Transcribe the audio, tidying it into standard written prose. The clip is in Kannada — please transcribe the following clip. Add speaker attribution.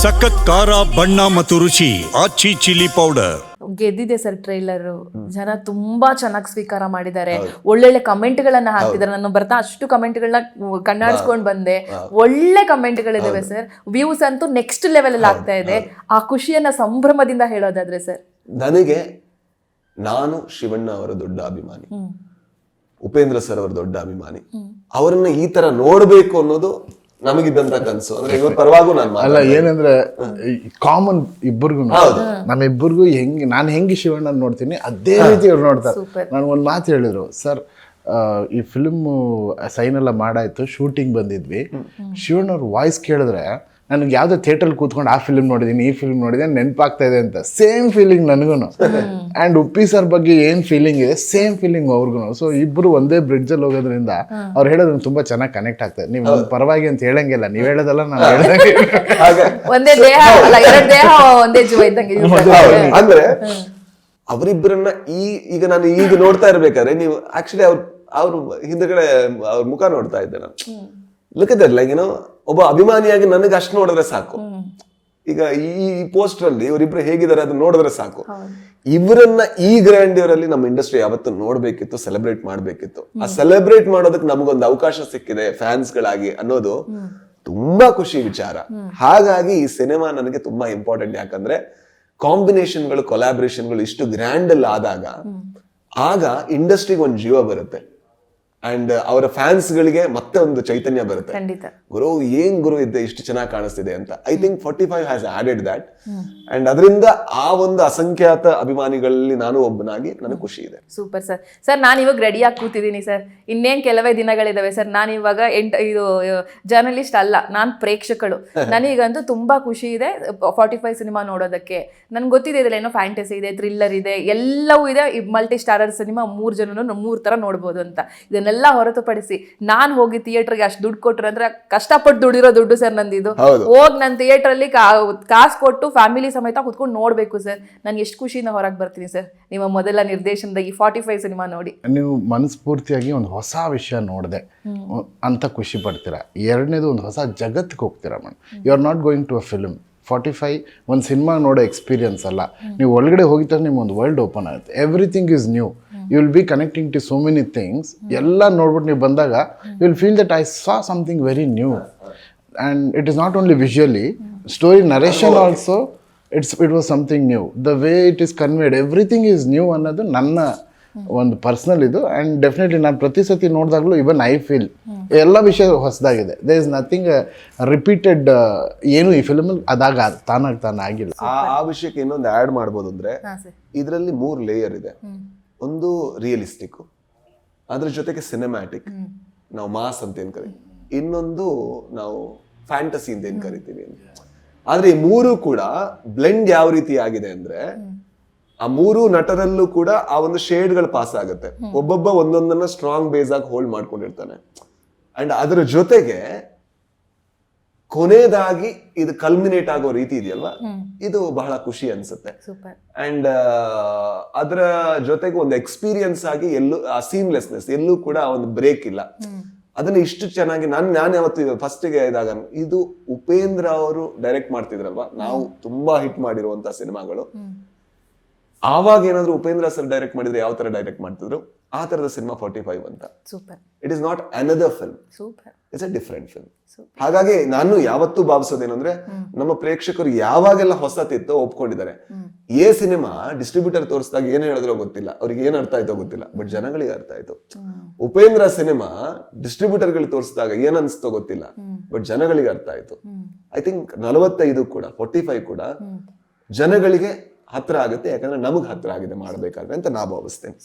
Speaker 1: ಸಖತ್ ಖಾರ ಬಣ್ಣ ಮತ್ತು ರುಚಿ ಆಚಿ ಚಿಲ್ಲಿ ಪೌಡರ್
Speaker 2: ಗೆದ್ದಿದೆ ಸರ್ ಟ್ರೈಲರ್. ಜನ ತುಂಬಾ ಚೆನ್ನಾಗಿ ಸ್ವೀಕಾರ ಮಾಡಿದ್ದಾರೆ, ಒಳ್ಳೊಳ್ಳೆ ಕಮೆಂಟ್ ಗಳನ್ನ ಹಾಕ್ತಿದ್ದಾರೆ. ನಾನು ಬರ್ತಾ ಅಷ್ಟು ಕಮೆಂಟ್ ಗಳನ್ನ ಕಣ್ಣಾಡಿಸ್ಕೊಂಡ್ ಬಂದೆ. ಒಳ್ಳೆ ಕಮೆಂಟ್ ಗಳಿದಾವೆ ಸರ್. ವ್ಯೂಸ್ ಅಂತೂ ನೆಕ್ಸ್ಟ್ ಲೆವೆಲ್ ಅಲ್ಲಿ ಆಗ್ತಾ ಇದೆ. ಆ ಖುಷಿಯನ್ನ ಸಂಭ್ರಮದಿಂದ ಹೇಳೋದಾದ್ರೆ ಸರ್,
Speaker 3: ನನಗೆ ನಾನು ಶಿವಣ್ಣ ಅವರ ದೊಡ್ಡ ಅಭಿಮಾನಿ, ಉಪೇಂದ್ರ ಸರ್ ಅವರ ದೊಡ್ಡ ಅಭಿಮಾನಿ. ಅವರನ್ನ ಈ ತರ ನೋಡ್ಬೇಕು ಅನ್ನೋದು ನಮಗಿದ್ದಂತ ಕನ್ಸು. ಅಂದ್ರೆ ಇವ್ರ ಪರವಾಗೂ ನಾನು
Speaker 4: ಅಲ್ಲ, ಏನಂದ್ರೆ ಕಾಮನ್ ಇಬ್ಬರಿಗೂ ನಮ್ಮಿಬ್ಬರಿಗೂ ನಾನು ಹೆಂಗೆ ಶಿವಣ್ಣ ನೋಡ್ತೀನಿ ಅದೇ ರೀತಿ ಇವ್ರು ನೋಡ್ತಾರೆ. ನಾನು ಒಂದ್ ಮಾತು ಹೇಳಿದ್ರು ಸರ್, ಈ ಫಿಲ್ಮ್ ಸೈನ್ ಎಲ್ಲ ಮಾಡಾಯ್ತು, ಶೂಟಿಂಗ್ ಬಂದಿದ್ವಿ. ಶಿವಣ್ಣ ಅವ್ರ ವಾಯ್ಸ್ ಕೇಳಿದ್ರೆ ನನಗೆ ಯಾವ್ದೋ ಥಿಯೇಟರ್ ಕೂತ್ಕೊಂಡು ಆ ಫಿಲ್ಮ್ ನೋಡಿದೀನಿ, ಈ ಫಿಲ್ಮ್ ನೋಡಿದ್ದೀನಿ, ನೆನಪಾಗ್ತಾ ಇದೆ ಅಂತ. ಸೇಮ್ ಫೀಲಿಂಗ್ ನನಗೂ. ಅಂಡ್ ಉಪ್ಪಿ ಸರ್ ಬಗ್ಗೆ ಏನ್ ಫೀಲಿಂಗ್ ಇದೆ ಸೇಮ್ ಫೀಲಿಂಗ್ ಅವ್ರಿಗೂ. ಸೊ ಇಬ್ರು ಒಂದೇ ಬ್ರಿಡ್ಜ್ ಅಲ್ಲಿ ಹೋಗೋದ್ರಿಂದ ಅವ್ರು ಹೇಳೋದನ್ನ ತುಂಬಾ ಚೆನ್ನಾಗಿ ಕನೆಕ್ಟ್ ಆಗ್ತದೆ. ನೀವು ಪರವಾಗಿ ಅಂತ ಹೇಳಂಗಿಲ್ಲ, ನೀವ್ ಹೇಳೋದಲ್ಲ ನಾನು ಹೇಳ್ದಂಗೆ.
Speaker 2: ಒಂದೇ ದೇಹ ಅಲ್ಲ, ಎರಡು ದೇಹ ಒಂದೇ ಜೀವ ಇದ್ದಂಗೆ.
Speaker 3: ಅಂದ್ರೆ ಅವರಿಬ್ಬರನ್ನ ಈಗ ನಾನು ಈಗ ನೋಡ್ತಾ ಇರ್ಬೇಕಾದ್ರೆ ನೀವು ಆಕ್ಚುಲಿ ಅವ್ರ ಹಿಂದಗಡೆ ಅವ್ರ ಮುಖ ನೋಡ್ತಾ ಇದ್ದೆ ನಾನು. ಲುಕ್ ಅಟ್ ದಟ್, ಲೈಕ್ ಏನೋ ಒಬ್ಬ ಅಭಿಮಾನಿಯಾಗಿ ನನಗೆ ಅಷ್ಟು ನೋಡಿದ್ರೆ ಸಾಕು. ಈಗ ಈ ಪೋಸ್ಟರ್ ಅಲ್ಲಿ ಇವರಿಬ್ರು ಹೇಗಿದ್ದಾರೆ ಅದನ್ನ ನೋಡಿದ್ರೆ ಸಾಕು. ಇವರನ್ನ ಈ ಗ್ರ್ಯಾಂಡಿಯರ್ ಅಲ್ಲಿ ನಮ್ಮ ಇಂಡಸ್ಟ್ರಿ ಯಾವತ್ತು ನೋಡ್ಬೇಕಿತ್ತು, ಸೆಲೆಬ್ರೇಟ್ ಮಾಡ್ಬೇಕಿತ್ತು. ಆ ಸೆಲೆಬ್ರೇಟ್ ಮಾಡೋದಕ್ಕೆ ನಮಗೊಂದು ಅವಕಾಶ ಸಿಕ್ಕಿದೆ ಫ್ಯಾನ್ಸ್ ಗಳಾಗಿ ಅನ್ನೋದು ತುಂಬಾ ಖುಷಿ ವಿಚಾರ. ಹಾಗಾಗಿ ಈ ಸಿನಿಮಾ ನನಗೆ ತುಂಬಾ ಇಂಪಾರ್ಟೆಂಟ್. ಯಾಕಂದ್ರೆ ಕಾಂಬಿನೇಷನ್ಗಳು, ಕೊಲಾಬ್ರೇಷನ್ಗಳು ಇಷ್ಟು ಗ್ರ್ಯಾಂಡ್ ಅಲ್ಲಿ ಆಗ ಇಂಡಸ್ಟ್ರಿಗೆ ಒಂದು ಜೀವ ಬರುತ್ತೆ. ಅಂಡ್ ಅವರ ಫ್ಯಾನ್ಸ್ ಗಳಿಗೆ ಮತ್ತೆ ಒಂದು ಚೈತನ್ಯ ಬರುತ್ತೆ. ಗುರು ಏನ್ ಗುರು ಇದ್ದೆ ಇಷ್ಟು ಚೆನ್ನಾಗಿ ಕಾಣಿಸ್ತಿದೆ ಅಂತ. I think 45 has added that. And ಅದರಿಂದ ಆ ಒಂದು ಅಸಂಖ್ಯಾತ ಅಭಿಮಾನಿಗಳಲ್ಲಿ ನಾನು ಒಬ್ಬನಾಗಿ ನನಗೆ ಖುಷಿ ಇದೆ.
Speaker 2: Super sir. ಸರ್ ನಾನು ಇವಾಗ ರೆಡಿಯಾಗಿ ಕೂತಿದ್ದೀನಿ ಸರ್. ಇನ್ನೇನ್ ಕೆಲವೇ ದಿನಗಳಿದಾವೆ ಸರ್. ನಾನು ಇವಾಗ ಇದು ಜರ್ನಲಿಸ್ಟ್ ಅಲ್ಲ, ನಾನು ಪ್ರೇಕ್ಷಕಳು. ನನಗಂತೂ ತುಂಬಾ ಖುಷಿ ಇದೆ 45 ಸಿನಿಮಾ ನೋಡೋದಕ್ಕೆ. ನನ್ಗೆ ಗೊತ್ತಿದೆ ಇದ್ರಲ್ಲಿ ಏನೋ ಫ್ಯಾಂಟಸಿ ಇದೆ, ಥ್ರಿಲ್ಲರ್ ಇದೆ, ಎಲ್ಲವೂ ಇದೆ. ಮಲ್ಟಿ ಸ್ಟಾರರ್ ಸಿನಿಮಾ 3 ಜನನು 3 ತರ ನೋಡ್ಬೋದು ಅಂತ. ಇದನ್ನೆಲ್ಲ ಹೊರತುಪಡಿಸಿ ನಾನು ಹೋಗಿ ಥಿಯೇಟರ್ಗೆ ಅಷ್ಟು ದುಡ್ಡು ಕೊಟ್ರೆ ಅಂದ್ರೆ ಕಷ್ಟಪಟ್ಟು ದುಡಿರೋ ದುಡ್ಡು ಸರ್ ನಂದಿದು. ಹೋಗಿ ನಾನು ಥಿಯೇಟರ್ ಅಲ್ಲಿ ಕಾಸು ಕೊಟ್ಟು ಫ್ಯಾಮಿಲಿ ಸಮೇತ ಕುತ್ಕೊಂಡು ನೋಡ್ಬೇಕು ಸರ್. ನಾನು ಎಷ್ಟು ಖುಷಿಯಿಂದ ಹೊರಗೆ ಬರ್ತೀನಿ ಸರ್ ನಿಮ್ಮ ಮೊದಲ ನಿರ್ದೇಶನದ ಈ 45 ಸಿನಿಮಾ ನೋಡಿ. ನೀವು
Speaker 4: ಮನಸ್ಫೂರ್ತಿಯಾಗಿ ಒಂದು ಹೊಸ ವಿಷಯ ನೋಡಿದೆ ಅಂತ ಖುಷಿ ಪಡ್ತೀರಾ. ಎರಡನೇದು ಒಂದು ಹೊಸ ಜಗತ್ತಿಗೆ ಹೋಗ್ತೀರಾ. You are not going to a film. 45 ಒಂದು ಸಿನಿಮಾ ನೋಡೋ ಎಕ್ಸ್ಪೀರಿಯನ್ಸ್ ಅಲ್ಲ. ನೀವು ಒಳಗಡೆ ಹೋಗಿದ್ರೆ ನಿಮ್ಗೆ ಒಂದು ವರ್ಲ್ಡ್ ಓಪನ್ ಆಗುತ್ತೆ. Everything is new. You will be connecting to so many things. ಎಲ್ಲ ನೋಡ್ಬಿಟ್ಟು ನೀವು ಬಂದಾಗ you will feel that I saw something very new. And it is not only visually, story narration also it was something new. The way it is conveyed, everything is new ಅನ್ನೋದು ನನ್ನ ಒಂದು ಪರ್ಸ್ನಲ್ ಇದು. ಆ್ಯಂಡ್ ಡೆಫಿನೆಟ್ಲಿ ನಾನು ಪ್ರತಿ ಸತಿ ನೋಡಿದಾಗಲೂ ಇವನ್ ಐ ಫೀಲ್ ಎಲ್ಲ ವಿಷಯ ಹೊಸದಾಗಿದೆ. There is nothing repeated. ಏನು ಈ ಫಿಲ್ಮಲ್ಲಿ ತಾನಾಗಿಲ್ಲ.
Speaker 3: ಆ ವಿಷಯಕ್ಕೆ ಇನ್ನೊಂದು ಆ್ಯಡ್ ಮಾಡ್ಬೋದು ಅಂದ್ರೆ, ಇದರಲ್ಲಿ 3 ಲೇಯರ್ ಇದೆ. ಒಂದು ರಿಯಲಿಸ್ಟಿಕ್, ಅದ್ರ ಜೊತೆಗೆ ಸಿನಿಮ್ಯಾಟಿಕ್, ನಾವು ಮಾಸ್ ಅಂತ ಏನ್ ಕರಿತೀವಿ. ಇನ್ನೊಂದು ನಾವು ಫ್ಯಾಂಟಸಿ ಅಂತ ಏನ್ ಕರಿತೀವಿ. ಆದ್ರೆ ಈ 3 ಕೂಡ ಬ್ಲೆಂಡ್ ಯಾವ ರೀತಿ ಆಗಿದೆ ಅಂದ್ರೆ, ಆ 3 ನಟರಲ್ಲೂ ಕೂಡ ಆ ಒಂದು ಶೇಡ್ಗಳು ಪಾಸ್ ಆಗುತ್ತೆ. ಒಬ್ಬೊಬ್ಬ ಒಂದೊಂದನ್ನ ಸ್ಟ್ರಾಂಗ್ ಬೇಸ್ ಆಗಿ ಹೋಲ್ಡ್ ಮಾಡ್ಕೊಂಡಿರ್ತಾನೆ. ಅಂಡ್ ಅದರ ಜೊತೆಗೆ ಕೊನೆಯದಾಗಿ ಇದು ಕಲ್ಮಿನೇಟ್ ಆಗೋ ರೀತಿ ಇದೆಯಲ್ವಾ, ಇದು ಬಹಳ ಖುಷಿ ಅನ್ಸುತ್ತೆ. ಅಂಡ್ ಅದರ ಜೊತೆಗೆ ಒಂದು ಎಕ್ಸ್ಪೀರಿಯನ್ಸ್ ಆಗಿ ಎಲ್ಲೂ ಆ ಸೀಮ್ಲೆಸ್ನೆಸ್, ಎಲ್ಲೂ ಕೂಡ ಒಂದು ಬ್ರೇಕ್ ಇಲ್ಲ. ಅದನ್ನ ಇಷ್ಟು ಚೆನ್ನಾಗಿ ನಾನು ಯಾವತ್ತು ಫಸ್ಟ್ಗೆ ಇದಾಗ ಇದು ಉಪೇಂದ್ರ ಅವರು ಡೈರೆಕ್ಟ್ ಮಾಡ್ತಿದ್ರಲ್ವಾ, ನಾವು ತುಂಬಾ ಹಿಟ್ ಮಾಡಿರುವಂತ ಸಿನಿಮಾಗಳು. ಆವಾಗ ಏನಾದ್ರು ಉಪೇಂದ್ರ ಸರ್ ಡೈರೆಕ್ಟ್ ಮಾಡಿದ್ರೆ ಯಾವ ತರ ಡೈರೆಕ್ಟ್ ಮಾಡ್ತಿದ್ರು, ಆ ತರದ ಸಿನಿಮಾ 45 ಅಂತ. It is not another film, it's a different film. ಹಾಗಾಗಿ ನಾನು ಯಾವತ್ತೂ ಭಾವಿಸೋದೇನಂದ್ರೆ, ನಮ್ಮ ಪ್ರೇಕ್ಷಕರು ಯಾವಾಗೆಲ್ಲ ಹೊಸತಿತ್ತೋ ಒಪ್ಕೊಂಡಿದ್ದಾರೆ. ಸಿನಿಮಾ ಡಿಸ್ಟ್ರಿಬ್ಯೂಟರ್ ತೋರಿಸಿದಾಗ ಏನ್ ಹೇಳಿದ್ರೋ ಗೊತ್ತಿಲ್ಲ, ಅವ್ರಿಗೆ ಏನ್ ಅರ್ಥ ಆಯ್ತೋ ಗೊತ್ತಿಲ್ಲ, ಬಟ್ ಜನಗಳಿಗೆ ಅರ್ಥ ಆಯ್ತು. ಉಪೇಂದ್ರ ಸಿನಿಮಾ ಡಿಸ್ಟ್ರಿಬ್ಯೂಟರ್ ಗಳಿಗೆ ತೋರಿಸಿದಾಗ ಏನ್ ಅನ್ಸ್ತೋ ಗೊತ್ತಿಲ್ಲ, ಬಟ್ ಜನಗಳಿಗೆ ಅರ್ಥ ಆಯ್ತು. ಐ ಥಿಂಕ್ 45 ಕೂಡ 45 ಕೂಡ ಜನಗಳಿಗೆ ಹತ್ರ ಆಗುತ್ತೆ. ಯಾಕಂದ್ರೆ ನಮಗ್ ಹತ್ರ ಆಗಿದೆ ಮಾಡ್ಬೇಕಾದ್ರೆ ಅಂತ ನಾ ಭಾವಿಸ್ತೇನೆ.